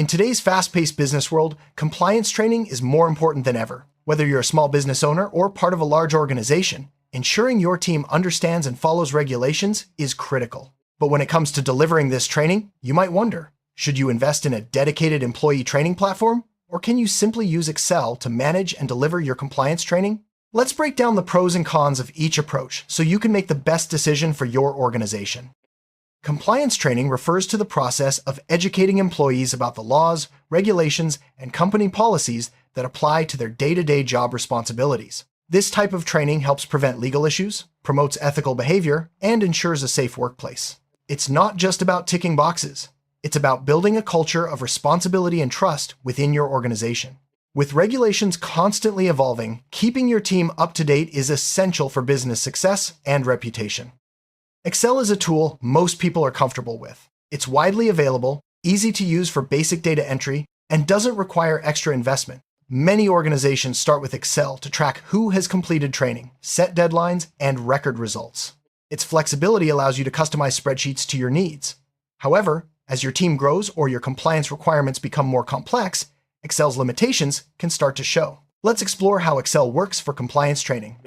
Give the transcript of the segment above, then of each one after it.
In today's fast-paced business world, compliance training is more important than ever. Whether you're a small business owner or part of a large organization, ensuring your team understands and follows regulations is critical. But when it comes to delivering this training, you might wonder, should you invest in a dedicated employee training platform? Or can you simply use Excel to manage and deliver your compliance training? Let's break down the pros and cons of each approach so you can make the best decision for your organization. Compliance training refers to the process of educating employees about the laws, regulations, and company policies that apply to their day-to-day job responsibilities. This type of training helps prevent legal issues, promotes ethical behavior, and ensures a safe workplace. It's not just about ticking boxes. It's about building a culture of responsibility and trust within your organization. With regulations constantly evolving, keeping your team up to date is essential for business success and reputation. Excel is a tool most people are comfortable with. It's widely available, easy to use for basic data entry, and doesn't require extra investment. Many organizations start with Excel to track who has completed training, set deadlines, and record results. Its flexibility allows you to customize spreadsheets to your needs. However, as your team grows or your compliance requirements become more complex, Excel's limitations can start to show. Let's explore how Excel works for compliance training.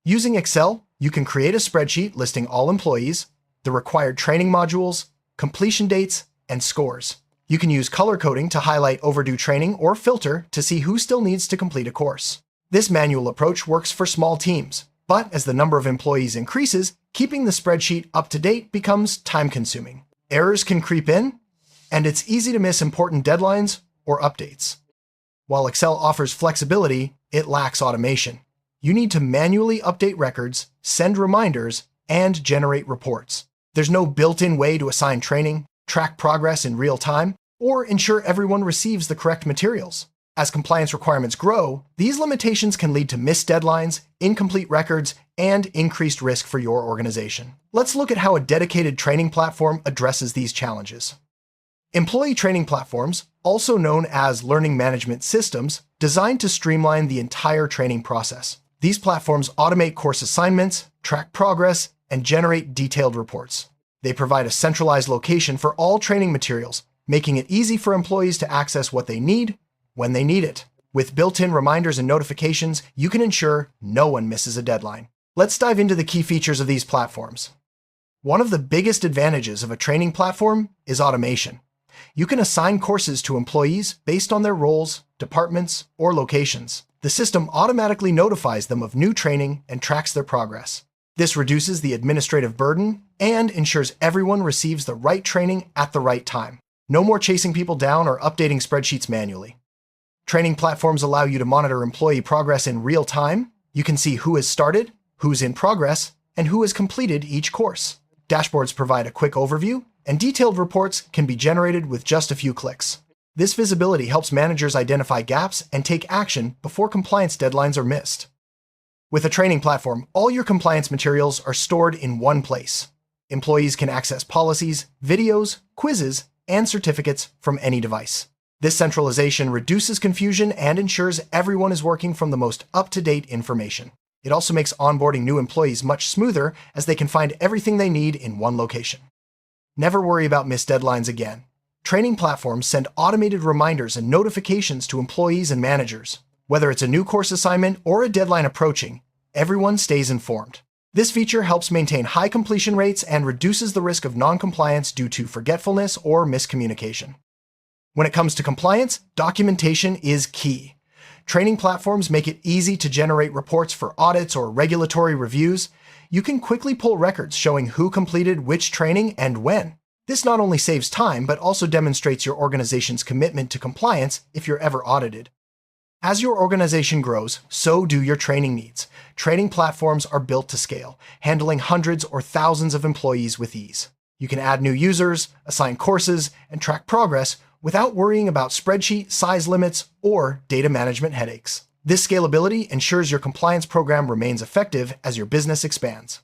Using Excel, you can create a spreadsheet listing all employees, the required training modules, completion dates, and scores. You can use color coding to highlight overdue training or filter to see who still needs to complete a course. This manual approach works for small teams, but as the number of employees increases, keeping the spreadsheet up to date becomes time-consuming. Errors can creep in, and it's easy to miss important deadlines or updates. While Excel offers flexibility, it lacks automation. You need to manually update records, send reminders, and generate reports. There's no built-in way to assign training, track progress in real time, or ensure everyone receives the correct materials. As compliance requirements grow, these limitations can lead to missed deadlines, incomplete records, and increased risk for your organization. Let's look at how a dedicated training platform addresses these challenges. Employee training platforms, also known as learning management systems, designed to streamline the entire training process. These platforms automate course assignments, track progress, and generate detailed reports. They provide a centralized location for all training materials, making it easy for employees to access what they need when they need it. With built-in reminders and notifications, you can ensure no one misses a deadline. Let's dive into the key features of these platforms. One of the biggest advantages of a training platform is automation. You can assign courses to employees based on their roles, departments, or locations. The system automatically notifies them of new training and tracks their progress. This reduces the administrative burden and ensures everyone receives the right training at the right time. No more chasing people down or updating spreadsheets manually. Training platforms allow you to monitor employee progress in real time. You can see who has started, who's in progress, and who has completed each course. Dashboards provide a quick overview, and detailed reports can be generated with just a few clicks. This visibility helps managers identify gaps and take action before compliance deadlines are missed. With a training platform, all your compliance materials are stored in one place. Employees can access policies, videos, quizzes, and certificates from any device. This centralization reduces confusion and ensures everyone is working from the most up-to-date information. It also makes onboarding new employees much smoother as they can find everything they need in one location. Never worry about missed deadlines again. Training platforms send automated reminders and notifications to employees and managers. Whether it's a new course assignment or a deadline approaching, everyone stays informed. This feature helps maintain high completion rates and reduces the risk of non-compliance due to forgetfulness or miscommunication. When it comes to compliance, documentation is key. Training platforms make it easy to generate reports for audits or regulatory reviews. You can quickly pull records showing who completed which training and when. This not only saves time, but also demonstrates your organization's commitment to compliance if you're ever audited. As your organization grows, so do your training needs. Training platforms are built to scale, handling hundreds or thousands of employees with ease. You can add new users, assign courses, and track progress without worrying about spreadsheet size limits or data management headaches. This scalability ensures your compliance program remains effective as your business expands.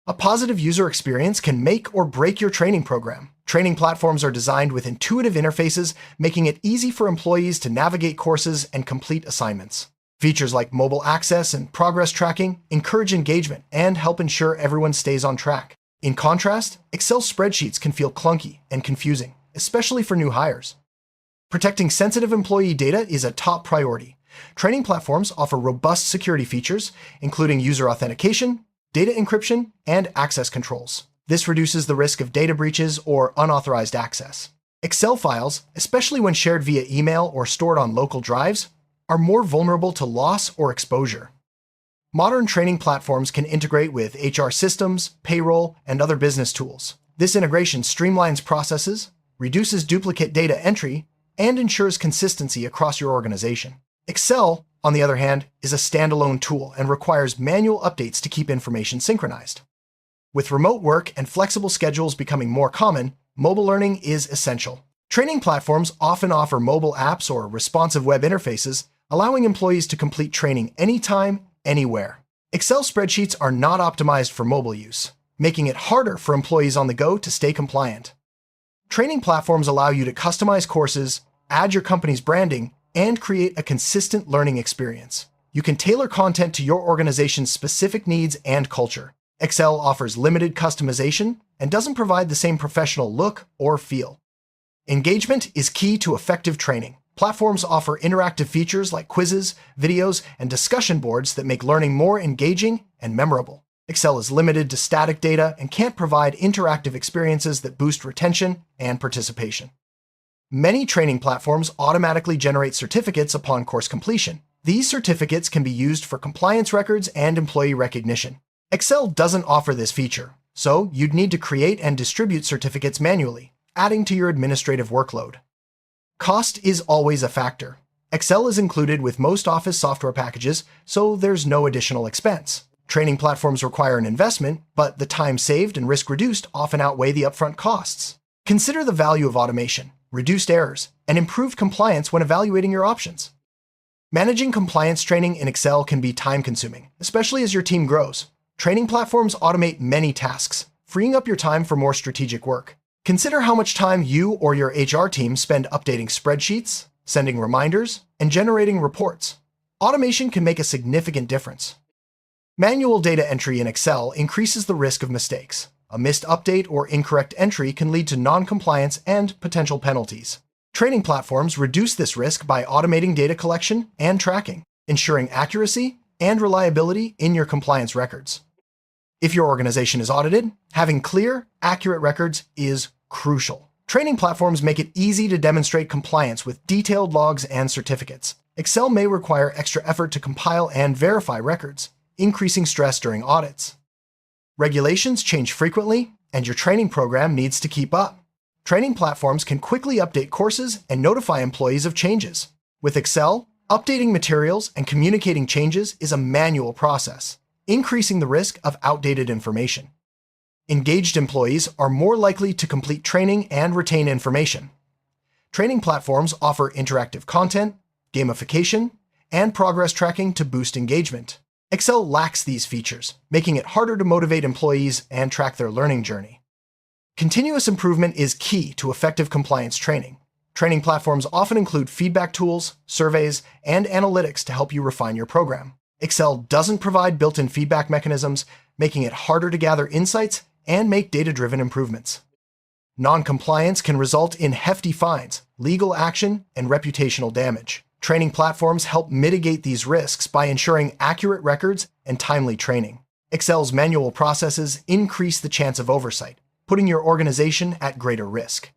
A positive user experience can make or break your training program. Training platforms are designed with intuitive interfaces, making it easy for employees to navigate courses and complete assignments. Features like mobile access and progress tracking encourage engagement and help ensure everyone stays on track. In contrast, Excel spreadsheets can feel clunky and confusing, especially for new hires. Protecting sensitive employee data is a top priority. Training platforms offer robust security features, including user authentication, data encryption, and access controls. This reduces the risk of data breaches or unauthorized access. Excel files, especially when shared via email or stored on local drives, are more vulnerable to loss or exposure. Modern training platforms can integrate with HR systems, payroll, and other business tools. This integration streamlines processes, reduces duplicate data entry, and ensures consistency across your organization. Excel, on the other hand, is a standalone tool and requires manual updates to keep information synchronized. With remote work and flexible schedules becoming more common, mobile learning is essential. Training platforms often offer mobile apps or responsive web interfaces, allowing employees to complete training anytime, anywhere. Excel spreadsheets are not optimized for mobile use, making it harder for employees on the go to stay compliant. Training platforms allow you to customize courses, add your company's branding, and create a consistent learning experience. You can tailor content to your organization's specific needs and culture. Excel offers limited customization and doesn't provide the same professional look or feel. Engagement is key to effective training. Platforms offer interactive features like quizzes, videos, and discussion boards that make learning more engaging and memorable. Excel is limited to static data and can't provide interactive experiences that boost retention and participation. Many training platforms automatically generate certificates upon course completion. These certificates can be used for compliance records and employee recognition. Excel doesn't offer this feature, so you'd need to create and distribute certificates manually, adding to your administrative workload. Cost is always a factor. Excel is included with most Office software packages, so there's no additional expense. Training platforms require an investment, but the time saved and risk reduced often outweigh the upfront costs. Consider the value of automation, reduced errors, and improved compliance when evaluating your options. Managing compliance training in Excel can be time-consuming, especially as your team grows. Training platforms automate many tasks, freeing up your time for more strategic work. Consider how much time you or your HR team spend updating spreadsheets, sending reminders, and generating reports. Automation can make a significant difference. Manual data entry in Excel increases the risk of mistakes. A missed update or incorrect entry can lead to non-compliance and potential penalties. Training platforms reduce this risk by automating data collection and tracking, ensuring accuracy and reliability in your compliance records. If your organization is audited, having clear, accurate records is crucial. Training platforms make it easy to demonstrate compliance with detailed logs and certificates. Excel may require extra effort to compile and verify records, increasing stress during audits. Regulations change frequently, and your training program needs to keep up. Training platforms can quickly update courses and notify employees of changes. With Excel, updating materials and communicating changes is a manual process, increasing the risk of outdated information. Engaged employees are more likely to complete training and retain information. Training platforms offer interactive content, gamification, and progress tracking to boost engagement. Excel lacks these features, making it harder to motivate employees and track their learning journey. Continuous improvement is key to effective compliance training. Training platforms often include feedback tools, surveys, and analytics to help you refine your program. Excel doesn't provide built-in feedback mechanisms, making it harder to gather insights and make data-driven improvements. Non-compliance can result in hefty fines, legal action, and reputational damage. Training platforms help mitigate these risks by ensuring accurate records and timely training. Excel's manual processes increase the chance of oversight, putting your organization at greater risk.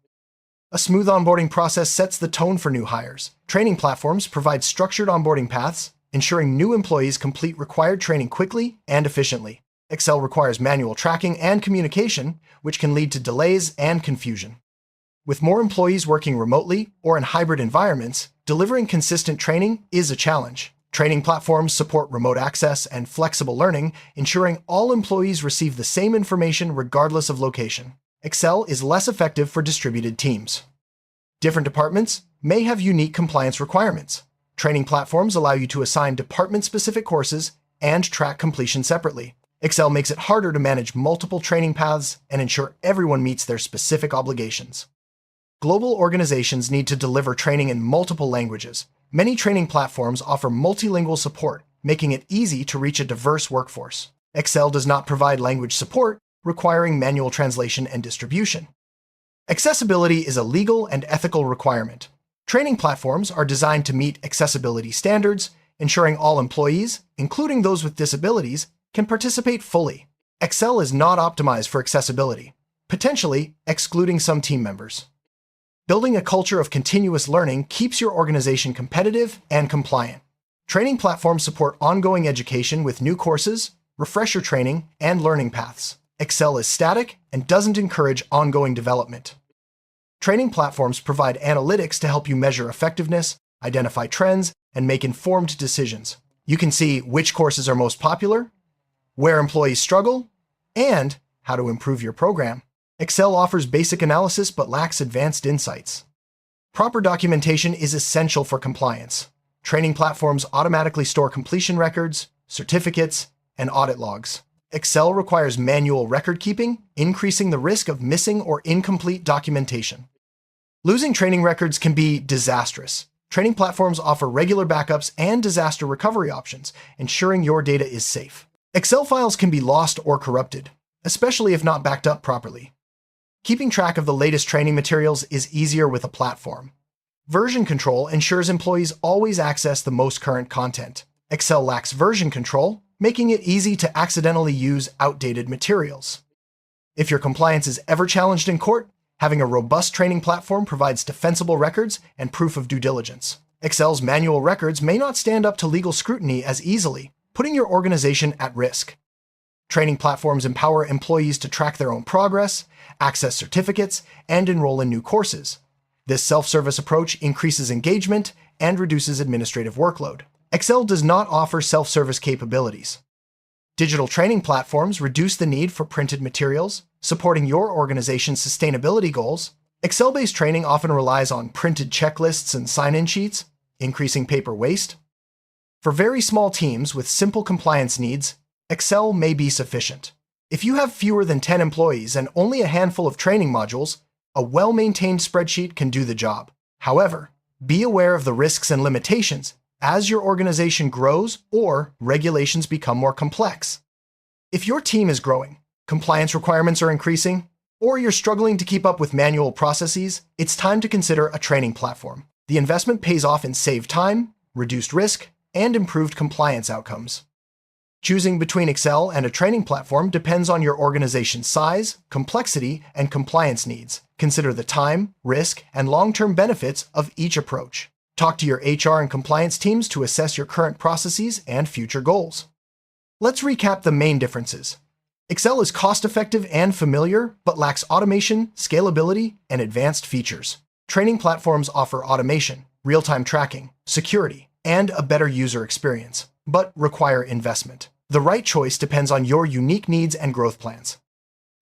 A smooth onboarding process sets the tone for new hires. Training platforms provide structured onboarding paths, ensuring new employees complete required training quickly and efficiently. Excel requires manual tracking and communication, which can lead to delays and confusion. With more employees working remotely or in hybrid environments, delivering consistent training is a challenge. Training platforms support remote access and flexible learning, ensuring all employees receive the same information regardless of location. Excel is less effective for distributed teams. Different departments may have unique compliance requirements. Training platforms allow you to assign department-specific courses and track completion separately. Excel makes it harder to manage multiple training paths and ensure everyone meets their specific obligations. Global organizations need to deliver training in multiple languages. Many training platforms offer multilingual support, making it easy to reach a diverse workforce. Excel does not provide language support, requiring manual translation and distribution. Accessibility is a legal and ethical requirement. Training platforms are designed to meet accessibility standards, ensuring all employees, including those with disabilities, can participate fully. Excel is not optimized for accessibility, potentially excluding some team members. Building a culture of continuous learning keeps your organization competitive and compliant. Training platforms support ongoing education with new courses, refresher training, and learning paths. Excel is static and doesn't encourage ongoing development. Training platforms provide analytics to help you measure effectiveness, identify trends, and make informed decisions. You can see which courses are most popular, where employees struggle, and how to improve your program. Excel offers basic analysis but lacks advanced insights. Proper documentation is essential for compliance. Training platforms automatically store completion records, certificates, and audit logs. Excel requires manual record keeping, increasing the risk of missing or incomplete documentation. Losing training records can be disastrous. Training platforms offer regular backups and disaster recovery options, ensuring your data is safe. Excel files can be lost or corrupted, especially if not backed up properly. Keeping track of the latest training materials is easier with a platform. Version control ensures employees always access the most current content. Excel lacks version control, making it easy to accidentally use outdated materials. If your compliance is ever challenged in court, having a robust training platform provides defensible records and proof of due diligence. Excel's manual records may not stand up to legal scrutiny as easily, putting your organization at risk. Training platforms empower employees to track their own progress, access certificates, and enroll in new courses. This self-service approach increases engagement and reduces administrative workload. Excel does not offer self-service capabilities. Digital training platforms reduce the need for printed materials, supporting your organization's sustainability goals. Excel-based training often relies on printed checklists and sign-in sheets, increasing paper waste. For very small teams with simple compliance needs, Excel may be sufficient. If you have fewer than 10 employees and only a handful of training modules, a well-maintained spreadsheet can do the job. However, be aware of the risks and limitations as your organization grows or regulations become more complex. If your team is growing, compliance requirements are increasing, or you're struggling to keep up with manual processes, it's time to consider a training platform. The investment pays off in saved time, reduced risk, and improved compliance outcomes. Choosing between Excel and a training platform depends on your organization's size, complexity, and compliance needs. Consider the time, risk, and long-term benefits of each approach. Talk to your HR and compliance teams to assess your current processes and future goals. Let's recap the main differences. Excel is cost-effective and familiar, but lacks automation, scalability, and advanced features. Training platforms offer automation, real-time tracking, security, and a better user experience, but require investment. The right choice depends on your unique needs and growth plans.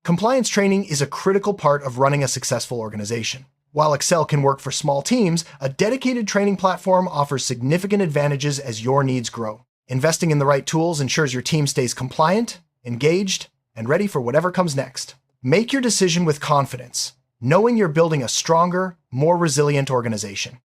Compliance training is a critical part of running a successful organization. While Excel can work for small teams, a dedicated training platform offers significant advantages as your needs grow. Investing in the right tools ensures your team stays compliant, engaged, and ready for whatever comes next. Make your decision with confidence, knowing you're building a stronger, more resilient organization.